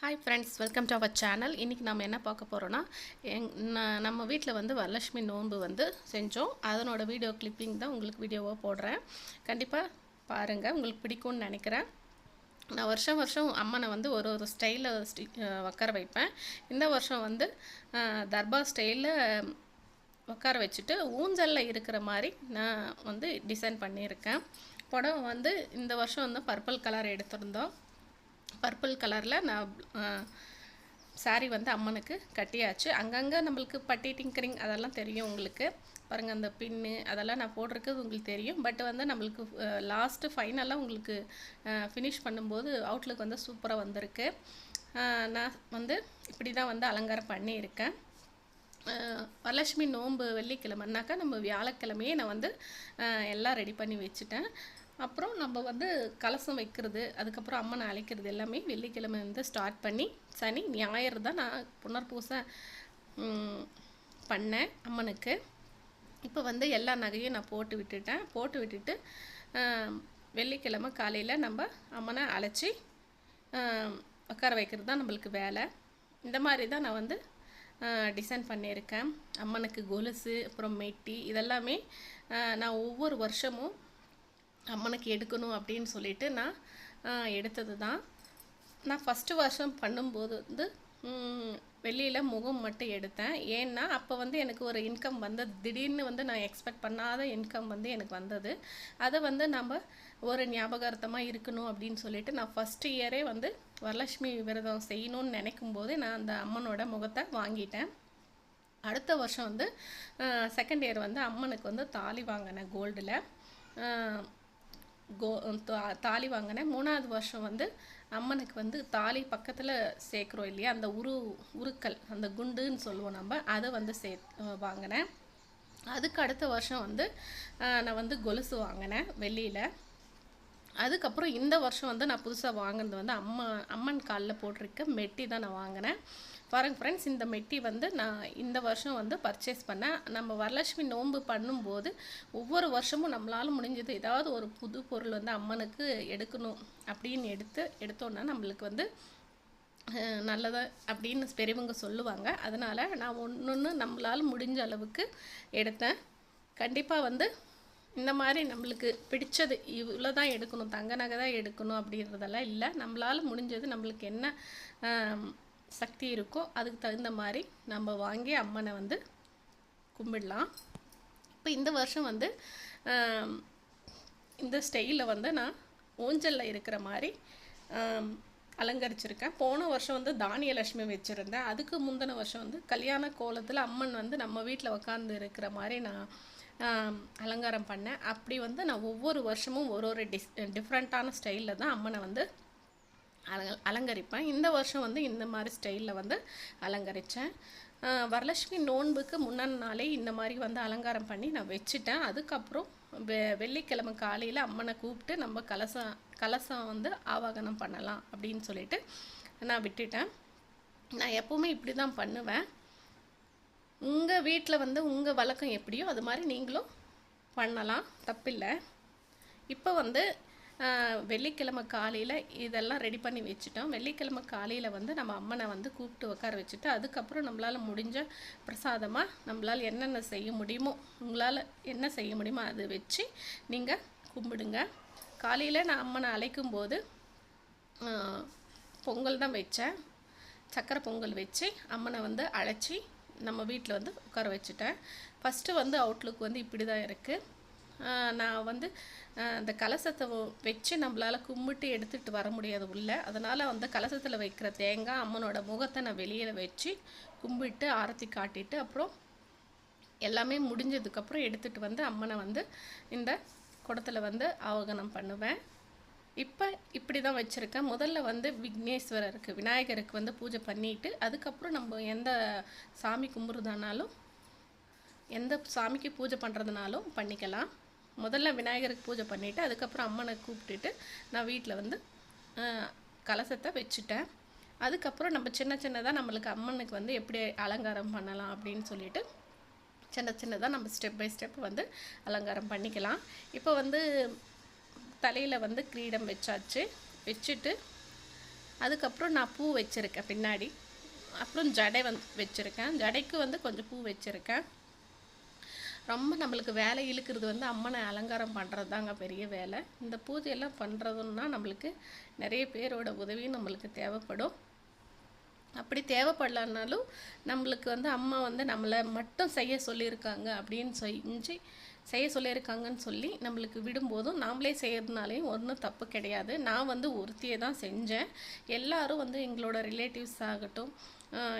Hi friends, welcome to our channel. இன்றைக்கி நம்ம என்ன பார்க்க போகிறோன்னா, நம்ம வீட்டில் வந்து வரலட்சுமி நோன்பு வந்து செஞ்சோம். அதனோட வீடியோ கிளிப்பிங் தான் உங்களுக்கு வீடியோவாக போடுறேன். கண்டிப்பாக பாருங்கள், உங்களுக்கு பிடிக்கும்னு நினைக்கிறேன். நான் வருஷம் வருஷம் அம்மனை வந்து ஒரு ஸ்டைலில் உட்கார வைப்பேன். இந்த வருஷம் வந்து தர்பார் ஸ்டைலில் உட்கார வச்சுட்டு ஊஞ்சலில் இருக்கிற மாதிரி நான் வந்து டிசைன் பண்ணியிருக்கேன். புடவை வந்து இந்த வருஷம் வந்து பர்பிள் கலர் எடுத்திருந்தோம். பர்பிள் கலரில் நான் சாரீ வந்து அம்மனுக்கு கட்டியாச்சு. அங்கங்கே நம்மளுக்கு பட்டி டிங்கரிங் அதெல்லாம் தெரியும் உங்களுக்கு. பாருங்கள், அந்த பின்னு அதெல்லாம் நான் போட்டிருக்கிறது உங்களுக்கு தெரியும். பட் வந்து நம்மளுக்கு லாஸ்ட்டு ஃபைனலாக உங்களுக்கு ஃபினிஷ் பண்ணும்போது அவுட்லுக் வந்து சூப்பராக வந்திருக்கு. நான் வந்து இப்படி தான் வந்து அலங்காரம் பண்ணியிருக்கேன். வரலட்சுமி நோன்பு வெள்ளிக்கிழமைனாக்கா நம்ம வியாழக்கிழமையே நான் வந்து எல்லாம் ரெடி பண்ணி வச்சுட்டேன். அப்புறம் நம்ம வந்து கலசம் வைக்கிறது, அதுக்கப்புறம் அம்மனை அழைக்கிறது எல்லாமே வெள்ளிக்கிழமை வந்து ஸ்டார்ட் பண்ணி சனி ஞாயிறு தான் நான் புனர்பூசை பண்ணேன் அம்மனுக்கு. இப்போ வந்து எல்லா நகையும் நான் போட்டு விட்டுட்டு வெள்ளிக்கிழமை காலையில் நம்ம அம்மனை அழைச்சி உட்கார வைக்கிறது தான் நம்மளுக்கு வேலை. இந்த மாதிரி தான் நான் வந்து டிசைன் பண்ணியிருக்கேன். அம்மனுக்கு கொலுசு, அப்புறம் மெட்டி இதெல்லாமே நான் ஒவ்வொரு வருஷமும் அம்மனுக்கு எடுக்கணும் அப்படின்னு சொல்லிட்டு நான் எடுத்தது தான். நான் ஃபஸ்ட்டு வருஷம் பண்ணும்போது வந்து வெளியில் முகம் மட்டும் எடுத்தேன். ஏன்னா அப்போ வந்து எனக்கு ஒரு இன்கம் வந்தது. திடீர்னு வந்து நான் எக்ஸ்பெக்ட் பண்ணாத இன்கம் வந்து எனக்கு வந்தது. அதை வந்து நம்ம ஒரு ஞாபகார்த்தமாக இருக்கணும் அப்படின்னு சொல்லிட்டு நான் ஃபஸ்ட்டு இயரே வந்து வரலட்சுமி விரதம் செய்யணும்னு நினைக்கும் போது நான் அந்த அம்மனோட முகத்தை வாங்கிட்டேன். அடுத்த வருஷம் வந்து செகண்ட் இயர் வந்து அம்மனுக்கு வந்து தாலி வாங்கினேன் கோல்டில். தாலி வாங்கினேன். 3வது வருஷம் வந்து அம்மனுக்கு வந்து தாலி பக்கத்தில் சேர்க்குறோம் இல்லையா, அந்த உருக்கள், அந்த குண்டுன்னு சொல்லுவோம் நம்ம, அதை வந்து வாங்கினேன். அதுக்கு அடுத்த வருஷம் வந்து நான் வந்து கொலுசு வாங்கினேன் வெள்ளியில். அதுக்கப்புறம் இந்த வருஷம் வந்து நான் புதுசாக வாங்கினது வந்து அம்மன் காலில் போட்டிருக்க மெட்டி தான் நான் வாங்கினேன். பாருங்கள் ஃப்ரெண்ட்ஸ், இந்த மெட்டி வந்து நான் இந்த வருஷம் வந்து பர்ச்சேஸ் பண்ணேன். நம்ம வரலட்சுமி நோன்பு பண்ணும்போது ஒவ்வொரு வருஷமும் நம்மளால் முடிஞ்சது ஏதாவது ஒரு புது பொருள் வந்து அம்மனுக்கு எடுக்கணும் அப்படின்னு எடுத்தோன்னா நம்மளுக்கு வந்து நல்லதாக அப்படின்னு பெரியவங்க சொல்லுவாங்க. அதனால் நான் ஒன்று நம்மளால் முடிஞ்ச அளவுக்கு எடுத்தேன். கண்டிப்பாக வந்து இந்த மாதிரி நம்மளுக்கு பிடிச்சது இவ்வளோ தான் எடுக்கணும், தங்க நகை தான் எடுக்கணும் அப்படின்றதெல்லாம் இல்லை. நம்மளால் முடிஞ்சது நம்மளுக்கு என்ன சக்தி இருக்கோ அதுக்கு தகுந்த மாதிரி நம்ம வாங்கி அம்மனை வந்து கும்பிடலாம். இப்போ இந்த வருஷம் வந்து இந்த ஸ்டைலில் வந்து நான் ஊஞ்சலில் இருக்கிற மாதிரி அலங்கரிச்சிருக்கேன். போன வருஷம் வந்து தானியலட்சுமி வச்சுருந்தேன். அதுக்கு முந்தின வருஷம் வந்து கல்யாண கோலத்தில் அம்மன் வந்து நம்ம வீட்டில் உட்காந்து இருக்கிற மாதிரி நான் அலங்காரம் பண்ணேன். அப்படி வந்து நான் ஒவ்வொரு வருஷமும் ஒரு டிஃப்ரெண்ட்டான ஸ்டைலில் தான் அம்மனை வந்து அலங்கரிப்பேன். இந்த வருஷம் வந்து இந்த மாதிரி ஸ்டைலில் வந்து அலங்கரித்தேன். வரலட்சுமி நோன்புக்கு முன்னாடி நாளே இந்த மாதிரி வந்து அலங்காரம் பண்ணி நான் வச்சுட்டேன். அதுக்கப்புறம் வெள்ளிக்கிழமை காலையில் அம்மனை கூப்பிட்டு நம்ம கலசம் வந்து ஆவாகனம் பண்ணலாம் அப்படின்னு சொல்லிட்டு நான் விட்டுட்டேன். நான் எப்போவுமே இப்படி தான் பண்ணுவேன். உங்கள் வீட்டில் வந்து உங்கள் வழக்கம் எப்படியோ அது மாதிரி நீங்களும் பண்ணலாம், தப்பில்லை. இப்போ வந்து வெள்ளிக்கிழமை காலையில் இதெல்லாம் ரெடி பண்ணி வச்சுட்டோம். வெள்ளிக்கிழமை காலையில் வந்து நம்ம அம்மனை வந்து கூப்பிட்டு உட்கார வச்சுட்டு அதுக்கப்புறம் நம்மளால் முடிஞ்ச பிரசாதமாக நம்மளால் என்னென்ன செய்ய முடியுமோ, உங்களால் என்ன செய்ய முடியுமோ அதை வச்சு நீங்கள் கும்பிடுங்க. காலையில் நான் அம்மனை அழைக்கும்போது பொங்கல் தான் வச்சேன். சக்கரை பொங்கல் வச்சு அம்மனை வந்து அழைச்சி நம்ம வீட்டில் வந்து உட்கார வச்சுட்டேன். ஃபஸ்ட்டு வந்து அவுட்லுக் வந்து இப்படி தான் இருக்குது. நான் வந்து அந்த கலசத்தை வச்சு நம்மளால் கும்பிட்டு எடுத்துகிட்டு வர முடியாது உள்ள. அதனால் வந்து கலசத்தில் வைக்கிற தேங்காய் அம்மனோட முகத்தை நான் வெளியில் வச்சு கும்பிட்டு ஆரத்தி காட்டிட்டு அப்புறம் எல்லாமே முடிஞ்சதுக்கப்புறம் எடுத்துகிட்டு வந்து அம்மனை வந்து இந்த குடத்தில் வந்து ஆவாகனம் பண்ணுவேன். இப்போ இப்படி தான் வச்சுருக்கேன். முதல்ல வந்து விக்னேஸ்வரருக்கு, விநாயகருக்கு வந்து பூஜை பண்ணிவிட்டு அதுக்கப்புறம் நம்ம எந்த சாமி கும்பிட்றதுனாலும், எந்த சாமிக்கு பூஜை பண்ணுறதுனாலும் பண்ணிக்கலாம். முதல்ல விநாயகருக்கு பூஜை பண்ணிவிட்டு அதுக்கப்புறம் அம்மனை கூப்பிட்டுட்டு நான் வீட்டில் வந்து கலசத்தை வச்சுட்டேன். அதுக்கப்புறம் நம்ம சின்னதாக நம்மளுக்கு அம்மனுக்கு வந்து எப்படி அலங்காரம் பண்ணலாம் அப்படின்னு சொல்லிட்டு சின்னதாக நம்ம ஸ்டெப் பை ஸ்டெப் வந்து அலங்காரம் பண்ணிக்கலாம். இப்போ வந்து தலையில் வந்து கிரீடம் வச்சுட்டு அதுக்கப்புறம் நான் பூ வச்சுருக்கேன் பின்னாடி. அப்புறம் ஜடை வச்சுருக்கேன். ஜடைக்கு வந்து கொஞ்சம் பூ வச்சுருக்கேன். ரொம்ப நம்மளுக்கு வேலை இழுக்கிறது வந்து அம்மனை அலங்காரம் பண்ணுறது தாங்க பெரிய வேலை. இந்த பூஜையெல்லாம் பண்ணுறதுன்னா நம்மளுக்கு நிறைய பேரோட உதவியும் நம்மளுக்கு தேவைப்படும். அப்படி தேவைப்படலனாலும் நம்மளுக்கு வந்து அம்மா வந்து நம்மளை மட்டும் செய்ய சொல்லியிருக்காங்க அப்படின்னு செய்ய சொல்லியிருக்காங்கன்னு சொல்லி நம்மளுக்கு விடும்போதும் நாமளே செய்யறதுனாலையும் ஒன்றும் தப்பு கிடையாது. நான் வந்து ஒருத்தியை தான் செஞ்சேன். எல்லாரும் வந்து எங்களோட ரிலேட்டிவ்ஸ் ஆகட்டும்,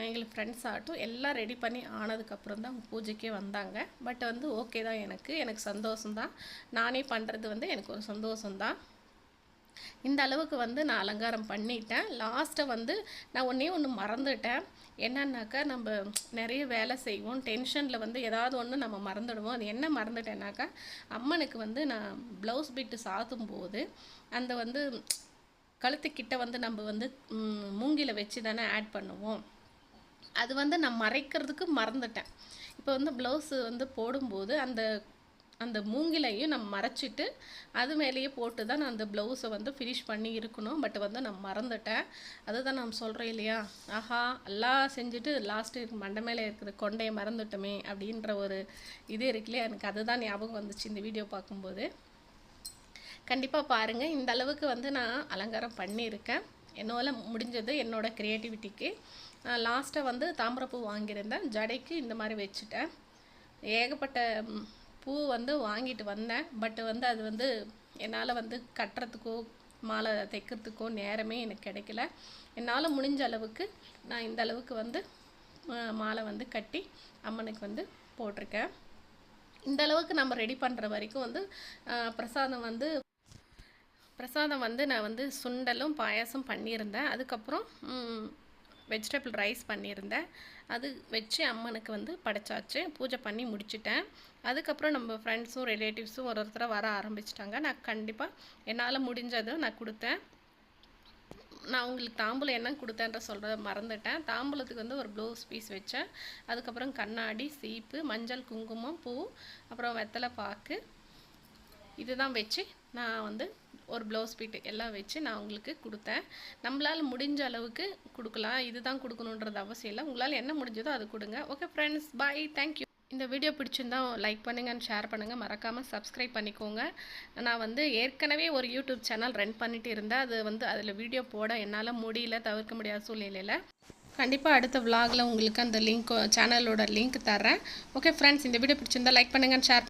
எங்களுக்கு ஃப்ரெண்ட்ஸ் ஆகட்டும் எல்லாம் ரெடி பண்ணி ஆனதுக்கப்புறம் தான் பூஜைக்கே வந்தாங்க. பட் வந்து ஓகே தான், எனக்கு சந்தோஷம்தான். நானே பண்ணுறது வந்து எனக்கு ஒரு சந்தோஷம்தான். இந்த அளவுக்கு வந்து நான் அலங்காரம் பண்ணிட்டேன். லாஸ்ட்டாக வந்து நான் ஒன்று மறந்துட்டேன். என்னன்னாக்கா, நம்ம நிறைய வேலை செய்வோம், டென்ஷனில் வந்து ஏதாவது ஒன்று நம்ம மறந்துடுவோம். அது என்ன மறந்துட்டேன்னாக்கா, அம்மனுக்கு வந்து நான் ப்ளவுஸ் பிட்டு சாத்தும் போது அந்த வந்து கழுத்துக்கிட்ட வந்து நம்ம வந்து மூங்கில வச்சு தானே ஆட் பண்ணுவோம். அது வந்து நான் மறைக்கிறதுக்கு மறந்துட்டேன். இப்போ வந்து ப்ளவுஸு வந்து போடும்போது அந்த மூங்கிலையும் நம்ம மறைச்சிட்டு அது மேலேயே போட்டு தான் நான் அந்த ப்ளவுஸை வந்து ஃபினிஷ் பண்ணி இருக்கணும். பட் வந்து நான் மறந்துட்டேன். அதுதான் நான் சொல்கிறேன் இல்லையா, ஆஹா எல்லாம் செஞ்சுட்டு லாஸ்ட்டு மண்டை மேலே இருக்கிற கொண்டையை மறந்துட்டோமே அப்படின்ற ஒரு இது இருக்குல்லையா, எனக்கு அதுதான் ஞாபகம் வந்துச்சு இந்த வீடியோ பார்க்கும்போது. கண்டிப்பாக பாருங்கள். இந்த அளவுக்கு வந்து நான் அலங்காரம் பண்ணியிருக்கேன். என்னால் முடிஞ்சது என்னோடய க்ரியேட்டிவிட்டிக்கு. லாஸ்ட்டாக வந்து தாமரைப்பூ வாங்கியிருந்தேன். ஜடைக்கு இந்த மாதிரி வச்சுட்டேன். ஏகப்பட்ட பூ வந்து வாங்கிட்டு வந்தேன். பட் வந்து அது வந்து என்னால் வந்து கட்டுறதுக்கோ மாலை தைக்கிறதுக்கோ நேரமே எனக்கு கிடைக்கல. என்னால் முடிஞ்ச அளவுக்கு நான் இந்த அளவுக்கு வந்து மாலை வந்து கட்டி அம்மனுக்கு வந்து போட்டிருக்கேன். இந்த அளவுக்கு நம்ம ரெடி பண்ணுற வரைக்கும் வந்து பிரசாதம் வந்து நான் வந்து சுண்டலும் பாயாசம் பண்ணியிருந்தேன். அதுக்கப்புறம் வெஜிடபிள் ரைஸ் பண்ணியிருந்தேன். அது வச்சு அம்மனுக்கு வந்து படைச்சாச்சு. பூஜை பண்ணி முடிச்சிட்டேன். அதுக்கப்புறம் நம்ம ஃப்ரெண்ட்ஸும் ரிலேட்டிவ்ஸும் ஒருத்தராக வர ஆரம்பிச்சிட்டாங்க. நான் கண்டிப்பாக என்னால் முடிஞ்சதை நான் கொடுத்தேன். நான் உங்களுக்கு தாம்பூலம் என்ன கொடுத்தேன்ற சொல்கிறத மறந்துட்டேன். தாம்பூலத்துக்கு வந்து ஒரு ப்ளவுஸ் பீஸ் வச்சேன். அதுக்கப்புறம் கண்ணாடி, சீப்பு, மஞ்சள், குங்குமம், பூ, அப்புறம் வெத்தலை பாக்கு இதுதான் வச்சு நான் வந்து ஒரு ப்ளவுஸ் பீட்டு எல்லாம் வச்சு நான் உங்களுக்கு கொடுத்தேன். நம்மளால் முடிஞ்ச அளவுக்கு கொடுக்கலாம். இதுதான் கொடுக்கணுன்றது அவசியம் இல்லை. உங்களால் என்ன முடிஞ்சதோ அது கொடுங்க. ஓகே ஃப்ரெண்ட்ஸ், பாய், தேங்க்யூ. இந்த வீடியோ பிடிச்சிருந்தா லைக் பண்ணுங்கள் அண்ட் ஷேர் பண்ணுங்கள். மறக்காமல் சப்ஸ்கிரைப் பண்ணிக்கோங்க. நான் வந்து ஏற்கனவே ஒரு யூடியூப் சேனல் ரன் பண்ணிட்டு இருந்தேன். அது வந்து அதில் வீடியோ போட என்னால் முடியல, தவிர்க்க முடியாத சூழ்நிலையில். கண்டிப்பாக அடுத்த விலாகில் உங்களுக்கு அந்த லிங்க் சேனலோட லிங்க் தரேன். ஓகே ஃப்ரெண்ட்ஸ், இந்த வீடியோ பிடிச்சிருந்தா லைக் பண்ணுங்கள் அண்ட் ஷேர்